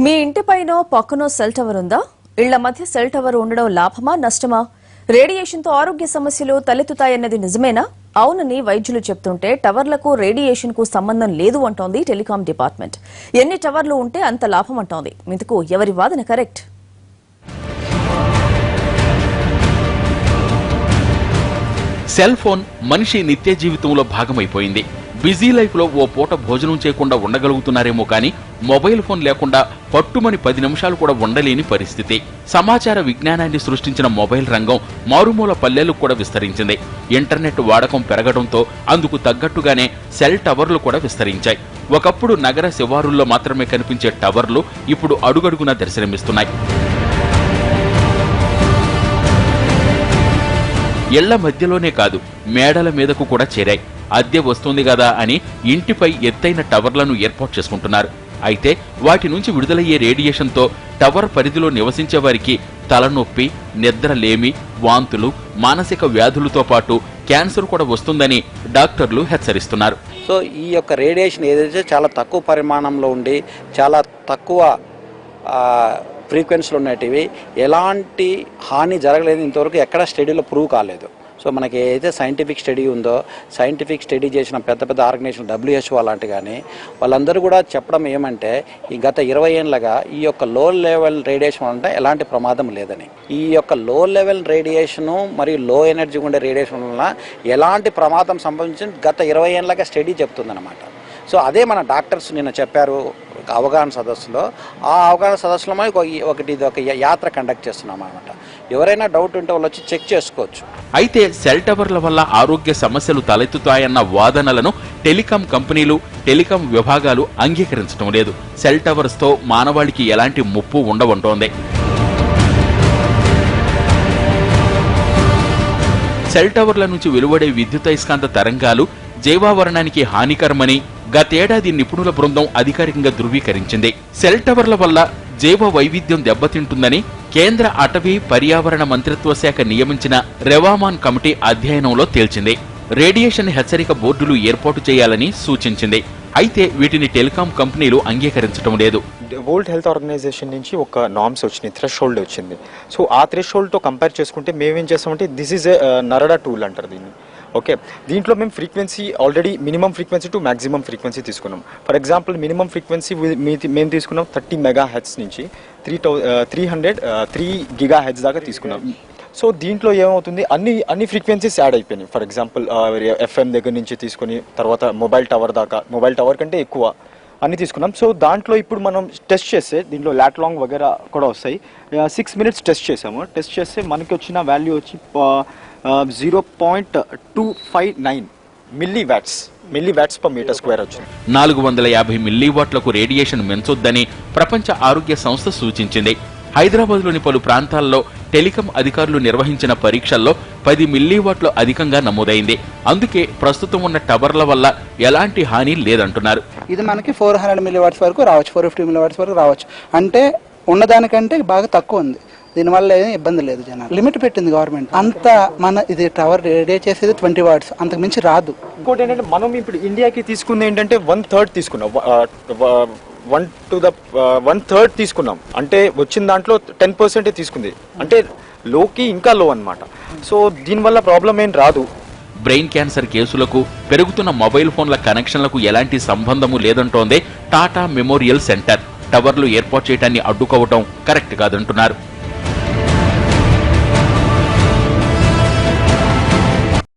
మీ ఇంటిపైనో పక్కనో cell tower ఉందా? ఇళ్ల మధ్య సెల్ టవర్ ఉండడం లాభమా నష్టమా? రేడియేషన్తో ఆరోగ్య సమస్యలు తలెత్తుతాయన్నది నిజమేనా? అవునని వైద్యులు చెప్తుంటే టవర్లకు రేడియేషన్కు సంబంధం లేదు అంటోంది టెలికాం డిపార్ట్మెంట్. ఎన్ని టవర్లు ఉంటే అంత లాభం అంటోంది. ఇందుకు ఎవరి వాదన కరెక్ట్? సెల్ ఫోన్ మనిషి నిత్య జీవితంలో భాగమైపోయింది. బిజీ లైఫ్ లో ఓ పూట భోజనం చేయకుండా ఉండగలుగుతున్నారేమో కానీ మొబైల్ ఫోన్ లేకుండా పట్టుమని 10 నిమిషాలు కూడా ఉండలేని పరిస్థితి. సమాచార విజ్ఞానాన్ని సృష్టించిన మొబైల్ రంగం మారుమూల పల్లెలకు కూడా విస్తరించింది. ఇంటర్నెట్ వాడకం పెరగడంతో అందుకు తగ్గట్టుగానే సెల్ టవర్లు కూడా విస్తరించాయి. ఒకప్పుడు నగర శివారుల్లో మాత్రమే కనిపించే టవర్లు ఇప్పుడు అడుగడుగునా దర్శనమిస్తున్నాయి. ఇళ్ల మధ్యలోనే కాదు, మేడల మీదకు కూడా చేరాయి. అద్దె వస్తుంది కదా అని ఇంటిపై ఎత్తైన టవర్లను ఏర్పాటు చేసుకుంటున్నారు. అయితే వాటి నుంచి విడుదలయ్యే రేడియేషన్తో టవర్ పరిధిలో నివసించే వారికి తలనొప్పి, నిద్రలేమి, వాంతులు, మానసిక వ్యాధులతో పాటు క్యాన్సర్ కూడా వస్తుందని డాక్టర్లు హెచ్చరిస్తున్నారు. సో ఈ యొక్క రేడియేషన్ ఏదైతే చాలా తక్కువ పరిమాణంలో ఉండి చాలా తక్కువ ఫ్రీక్వెన్సీలు ఉన్నటివి ఎలాంటి హాని జరగలేదు, ఇంతవరకు ఎక్కడ స్టడీలో ప్రూవ్ కాలేదు. సో మనకి ఏదైతే సైంటిఫిక్ స్టడీ ఉందో, సైంటిఫిక్ స్టడీ చేసిన పెద్ద పెద్ద ఆర్గనైజేషన్ WHO అలాంటి కానీ వాళ్ళందరూ కూడా చెప్పడం ఏమంటే ఈ గత 20 ఏళ్ళగా ఈ యొక్క లో లెవెల్ రేడియేషన్ అంటే ఎలాంటి ప్రమాదం లేదని. ఈ యొక్క లో లెవెల్ రేడియేషను మరియు లో ఎనర్జీ ఉండే రేడియేషన్ వల్ల ఎలాంటి ప్రమాదం సంభవించింది గత 20 ఏళ్ళగా స్టడీ చెప్తుందన్నమాట. సో అదే మన డాక్టర్స్ నిన్న చెప్పారు అవగాహన సదస్సులో. ఆ అవగాహన సదస్సులో ఒక యాత్ర కండక్ట్ చేస్తున్నాం అన్నమాట. ఎవరైనా డౌట్ ఉంటే వాళ్ళు వచ్చి చెక్ చేసుకోవచ్చు. అయితే సెల్ టవర్ల వల్ల ఆరోగ్య సమస్యలు తలెత్తుతాయన్న వాదనలను టెలికాం కంపెనీలు, టెలికాం విభాగాలు అంగీకరించడం లేదు. సెల్ టవర్స్ తో మానవాళికి ఎలాంటి ముప్పు ఉండవంటోంది. సెల్ టవర్ల నుంచి వెలువడే విద్యుదయస్కాంత తరంగాలు జీవావరణానికి హానికరమని గతేడాది నిపుణుల బృందం అధికారికంగా ధృవీకరించింది. సెల్ టవర్ల వల్ల జీవ వైవిధ్యం దెబ్బతింటుందని కేంద్ర అటవీ పర్యావరణ మంత్రిత్వ శాఖ నియమించిన రెవామాన్ కమిటీ అధ్యయనంలో తేల్చింది. రేడియేషన్ హెచ్చరిక బోర్డులు ఏర్పాటు చేయాలని సూచించింది. అయితే వీటిని టెలికాం కంపెనీలు అంగీకరించడం లేదు. వరల్డ్ హెల్త్ ఆర్గనైజేషన్ నుంచి ఒక నార్మ్స్ వచ్చినాయి, థ్రెషోల్డ్ వచ్చింది. సో ఆ థ్రెషోల్డ్తో కంపేర్ చేసుకుంటే మేమేం చేస్తామంటే దిస్ ఈజ్ నరడా టూల్ అంటారు దీన్ని. ఓకే, దీంట్లో మేము frequency already minimum frequency to maximum frequency తీసుకున్నాం. ఫర్ ఎగ్జాంపుల్ మినిమం ఫ్రీక్వెన్సీ మేము తీసుకున్నాం 30 MHz నుంచి 3 GHz దాకా తీసుకున్నాం. సో దీంట్లో ఏమవుతుంది, అన్ని ఫ్రీక్వెన్సీస్ యాడ్ అయిపోయినాయి. ఫర్ ఎగ్జాంపుల్ FM దగ్గర నుంచి తీసుకుని తర్వాత మొబైల్ టవర్ దాకా, మొబైల్ టవర్ కంటే ఎక్కువ అన్ని తీసుకున్నాం. సో దాంట్లో ఇప్పుడు మనం టెస్ట్ చేస్తే దీంట్లో లాట్ లాంగ్ వగేరా కూడా వస్తాయి. 6 minutes టెస్ట్ చేసాము. టెస్ట్ చేస్తే మనకి వచ్చిన వాల్యూ వచ్చి 0.259 మిల్లీవాట్స్ పర్ మీటర్ స్క్వేర్ వచ్చింది. 450 మిల్లీవాట్లకు రేడియేషన్ పెంచొద్దని ప్రపంచ ఆరోగ్య సంస్థ సూచించింది. హైదరాబాద్లోని పలు ప్రాంతాల్లో టెలికాం అధికారులు నిర్వహించిన పరీక్షల్లో 10 మిల్లీవాట్లు అధికంగా నమోదైంది. అందుకే ప్రస్తుతం ఉన్న టవర్ల వల్ల ఎలాంటి హాని లేదంటున్నారు. ఇది మనకి 400 మిల్లీవాట్స్ వరకు రావచ్చు, 450 మిల్లీవాట్స్ వరకు రావచ్చు. అంటే ఉన్నదానికంటే బాగా తక్కువ ఉంది. దీనివల్ల ఏం ఇబ్బంది లేదు. జనాలు లిమిట్ పెట్టింది గవర్నమెంట్. అంత మన ఇది టవర్ రేడియేట్ చేసేది 20 watts, అంతకు మించి రాదు. ఇంకోటి ఏంటంటే మనం ఇప్పుడు ఇండియాకి తీసుకుంది ఏంటంటే 1/3 తీసుకున్నాం, 1/3 తీసుకున్నాం. అంటే వచ్చిన దాంట్లో 10% తీసుకుంది. అంటే లోకి ఇంకా లో అన్నమాట. సో దీనివల్ల ప్రాబ్లం ఏం రాదు. బ్రెయిన్ క్యాన్సర్ కేసులకు పెరుగుతున్న మొబైల్ ఫోన్ల కనెక్షన్లకు ఎలాంటి సంబంధము లేదంటోంది టాటా మెమోరియల్ సెంటర్. టవర్లు ఏర్పాటు చేయడాన్ని అడ్డుకోవడం కరెక్ట్ కాదంటున్నారు.